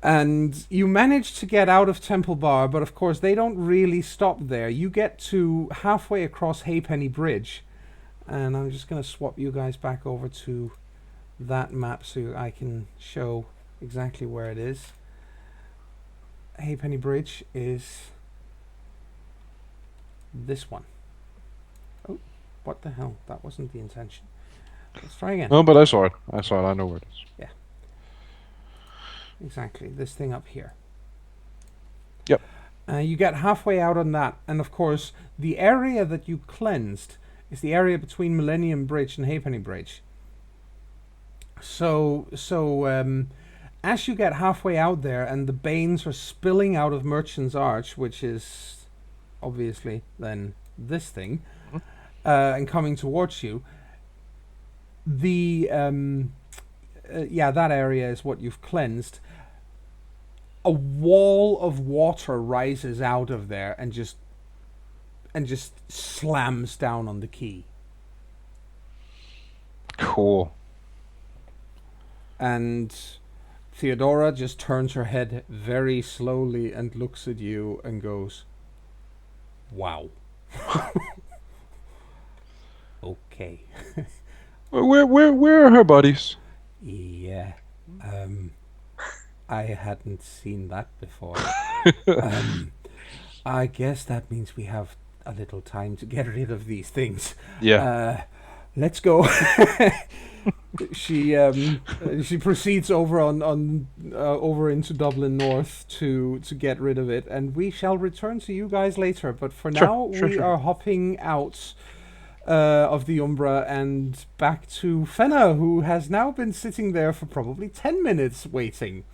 Speaker 1: And you manage to get out of Temple Bar, but of course they don't really stop there. You get to halfway across Halfpenny Bridge, and I'm just going to swap you guys back over to that map so I can show exactly where it is. Halfpenny Bridge is this one. Oh, what the hell? That wasn't the intention. Let's try again.
Speaker 4: No, but I saw it. I know where it is.
Speaker 1: Yeah. Exactly, this thing up here.
Speaker 4: Yep.
Speaker 1: You get halfway out on that, and of course, the area that you cleansed is the area between Millennium Bridge and Halfpenny Bridge. So, as you get halfway out there, and the Banes are spilling out of Merchant's Arch, which is obviously then this thing, and coming towards you, the that area is what you've cleansed. A wall of water rises out of there and just slams down on the key.
Speaker 4: Cool.
Speaker 1: And Theodora just turns her head very slowly and looks at you and goes, "Wow." Okay.
Speaker 4: Where are her buddies?
Speaker 1: Yeah. I hadn't seen that before. I guess that means we have a little time to get rid of these things.
Speaker 4: Yeah.
Speaker 1: Let's go. She proceeds over over into Dublin North to get rid of it, and we shall return to you guys later. But for now, we are hopping out of the Umbra and back to Fenna, who has now been sitting there for probably 10 minutes waiting.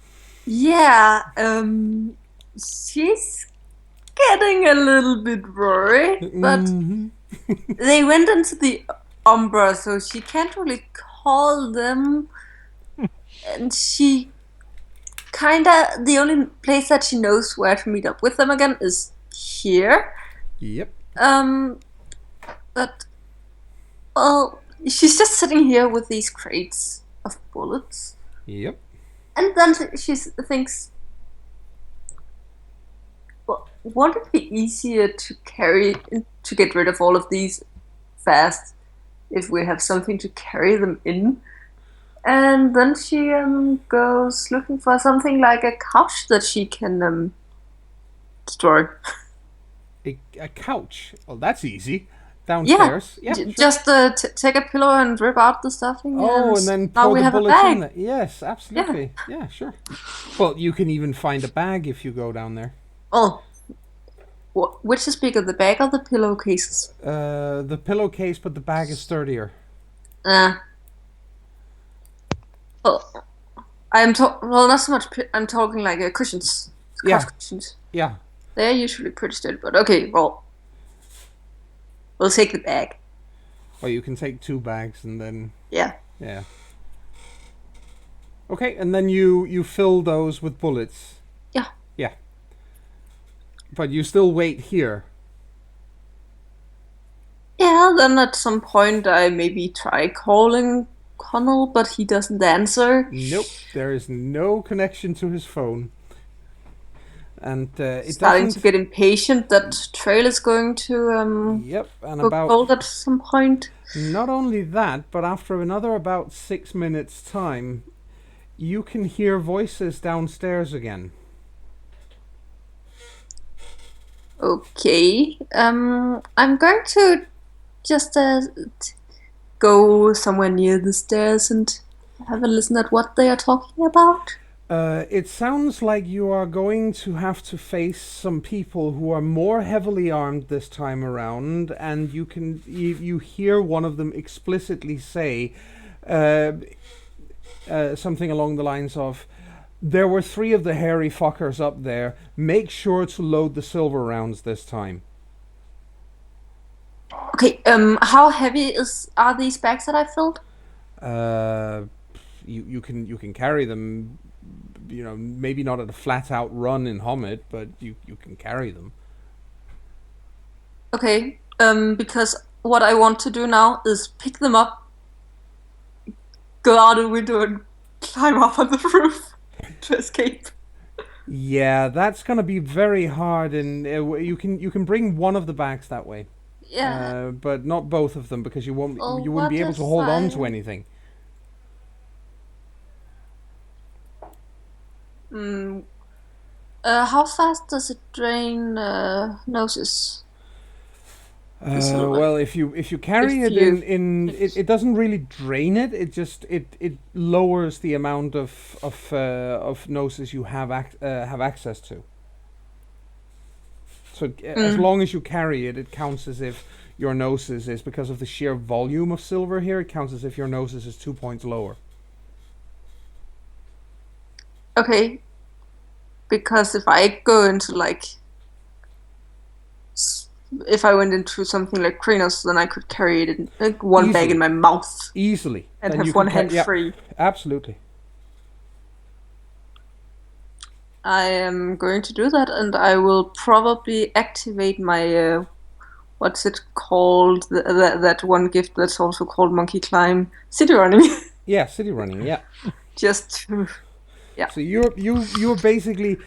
Speaker 3: Yeah, she's getting a little bit worried, but they went into the Umbra, so she can't really call them, and she kinda, the only place that she knows where to meet up with them again is here.
Speaker 1: Yep.
Speaker 3: But, well, she's just sitting here with these crates of bullets.
Speaker 1: Yep.
Speaker 3: And then she thinks, well, won't it be easier to get rid of all of these fast if we have something to carry them in? And then she goes looking for something like a couch that she can destroy.
Speaker 1: A couch? Well, that's easy. Downstairs.
Speaker 3: Yeah,
Speaker 1: sure.
Speaker 3: Just take a pillow and rip out the stuffing.
Speaker 1: Oh, and then
Speaker 3: now
Speaker 1: pour
Speaker 3: we
Speaker 1: the
Speaker 3: have a
Speaker 1: bullets
Speaker 3: bag.
Speaker 1: in there. Yes, absolutely. Yeah, sure. Well, you can even find a bag if you go down there.
Speaker 3: Oh, which is bigger, the bag or the pillowcases?
Speaker 1: The pillowcase, but the bag is sturdier.
Speaker 3: well, not so much. I'm talking like cushions,
Speaker 1: Yeah.
Speaker 3: couch cushions.
Speaker 1: Yeah.
Speaker 3: They're usually pretty steady, but okay. Well, we'll take the bag.
Speaker 1: Well, you can take 2 bags and then
Speaker 3: Yeah.
Speaker 1: yeah. Okay, and then you fill those with bullets.
Speaker 3: Yeah.
Speaker 1: Yeah. But you still wait here.
Speaker 3: Yeah. Then at some point, I maybe try calling Connell, but he doesn't answer.
Speaker 1: Nope, there is no connection to his phone. And it
Speaker 3: Starting
Speaker 1: doesn't.
Speaker 3: to get impatient that trail is going to
Speaker 1: Yep, and
Speaker 3: go
Speaker 1: about
Speaker 3: cold at some point.
Speaker 1: not only that, but after another about 6 minutes' time, you can hear voices downstairs again.
Speaker 3: Okay. I'm going to just go somewhere near the stairs and have a listen at what they are talking about.
Speaker 1: It sounds like you are going to have to face some people who are more heavily armed this time around, and you hear one of them explicitly say something along the lines of, "There were 3 of the hairy fuckers up there. Make sure to load the silver rounds this time."
Speaker 3: Okay. How heavy are these bags that I filled?
Speaker 1: You can carry them. You know, maybe not at a flat out run in Hommit, but you can carry them.
Speaker 3: Okay. Because what I want to do now is pick them up, go out the window, and climb up on the roof to escape.
Speaker 1: Yeah, that's gonna be very hard, and you can bring one of the bags that way.
Speaker 3: Yeah.
Speaker 1: But not both of them, because you wouldn't
Speaker 3: what
Speaker 1: be able to
Speaker 3: if
Speaker 1: hold on
Speaker 3: I-
Speaker 1: to anything.
Speaker 3: How fast does it drain noses?
Speaker 1: Well, if you carry
Speaker 3: If
Speaker 1: it
Speaker 3: you-
Speaker 1: it doesn't really drain it. It just it lowers the amount of noses you have access to. So as long as you carry it, it counts as if your noses is, because of the sheer volume of silver here, it counts as if your noses is 2 points lower.
Speaker 3: Okay. Because if I go into if I went into something like Kranos, then I could carry it in one bag
Speaker 1: Easily.
Speaker 3: in my mouth
Speaker 1: Easily.
Speaker 3: and
Speaker 1: Then you
Speaker 3: have
Speaker 1: can
Speaker 3: one hand
Speaker 1: yeah,
Speaker 3: free.
Speaker 1: absolutely.
Speaker 3: I am going to do that, and I will probably activate my what's it called? That one gift that's also called Monkey Climb, City Running.
Speaker 1: Yeah, city running. Yeah.
Speaker 3: Just to
Speaker 1: So you're basically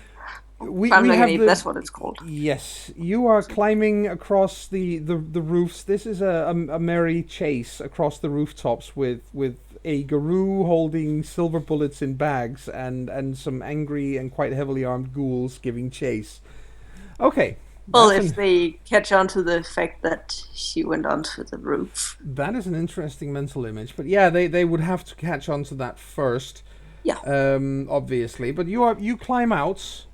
Speaker 1: we
Speaker 3: climb like
Speaker 1: have
Speaker 3: an ape.
Speaker 1: the,
Speaker 3: That's what it's called.
Speaker 1: Yes, you are climbing across the roofs. This is a merry chase across the rooftops with a guru holding silver bullets in bags and some angry and quite heavily armed ghouls giving chase. Okay.
Speaker 3: Well,
Speaker 1: that's
Speaker 3: if they catch on to the fact that she went onto the roof.
Speaker 1: that is an interesting mental image. But yeah, they would have to catch on to that first.
Speaker 3: Yeah.
Speaker 1: Obviously. But you climb out.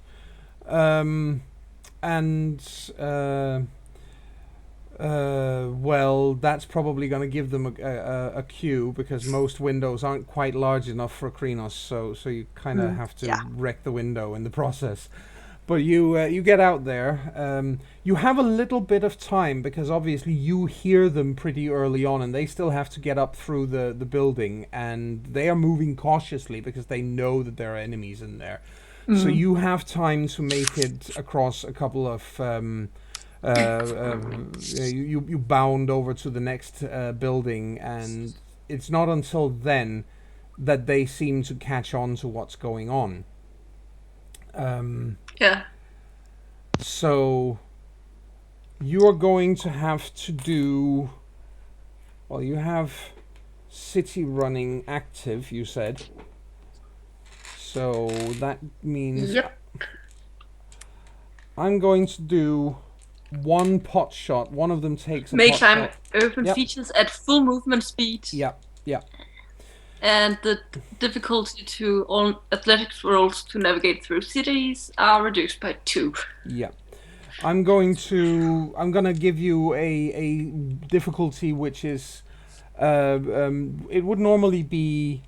Speaker 1: Well, that's probably going to give them a cue, because most windows aren't quite large enough for Krenos, so you kind of have to wreck the window in the process. But you get out there. You have a little bit of time, because obviously you hear them pretty early on, and they still have to get up through the building, and they are moving cautiously because they know that there are enemies in there. So you have time to make it across a couple of. You bound over to the next building, and it's not until then that they seem to catch on to what's going on.
Speaker 3: Yeah.
Speaker 1: So you're going to have to do. Well, you have city running active, you said. So that means I'm going to do one pot shot. One of them takes a
Speaker 3: May
Speaker 1: pot
Speaker 3: climb
Speaker 1: shot.
Speaker 3: open
Speaker 1: Yep.
Speaker 3: features at full movement speed.
Speaker 1: Yeah.
Speaker 3: And the difficulty to all athletics rolls to navigate through cities are reduced by 2.
Speaker 1: Yeah. I'm gonna give you a difficulty which is it would normally be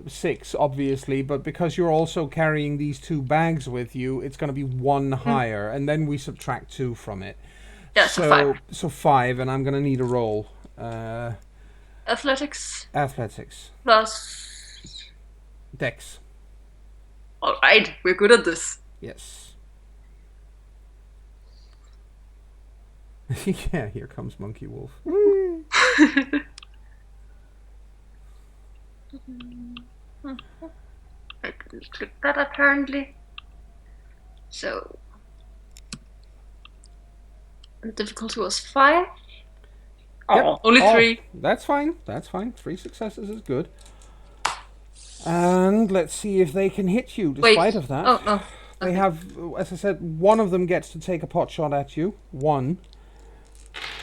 Speaker 1: 6, obviously, but because you're also carrying these 2 bags with you, it's going to be 1 higher, and then we subtract 2 from it.
Speaker 3: Yeah, so 5.
Speaker 1: So 5, and I'm going to need a roll.
Speaker 3: Athletics
Speaker 1: Athletics.
Speaker 3: plus.
Speaker 1: Dex.
Speaker 3: Alright, we're good at this.
Speaker 1: Yes. Yeah, here comes Monkey Wolf.
Speaker 3: I couldn't click that apparently. So. The difficulty was 5.
Speaker 1: Yep.
Speaker 3: Oh, only 3.
Speaker 1: That's fine. That's fine. 3 successes is good. And let's see if they can hit you despite of that.
Speaker 3: Oh, no.
Speaker 1: They have, as I said, one of them gets to take a pot shot at you. 1.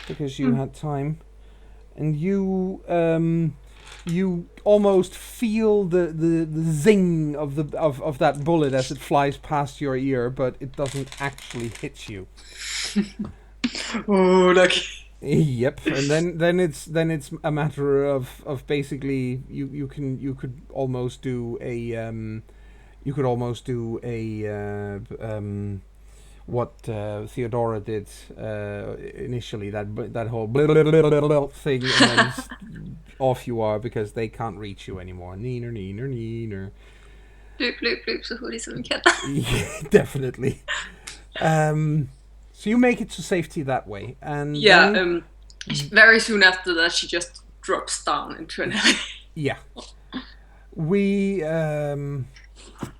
Speaker 1: Because you had time. And you almost feel the zing of that bullet as it flies past your ear, but it doesn't actually hit you.
Speaker 3: Oh, lucky.
Speaker 1: Yep, and then it's a matter of basically you could almost do a what Theodora did initially, that whole thing, and then off you are because they can't reach you anymore. Neener, neener, neener.
Speaker 3: Bloop, bloop, bloop, så hurtigt som vi kan.
Speaker 1: Yeah, definitely. So you make it to safety that way, and
Speaker 3: yeah. Very soon after that, she just drops down into an alley.
Speaker 1: Yeah. We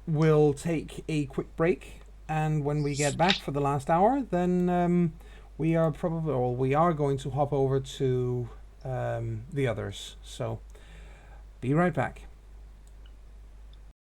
Speaker 1: will take a quick break, and when we get back for the last hour, then we are going to hop over to the others. So be right back.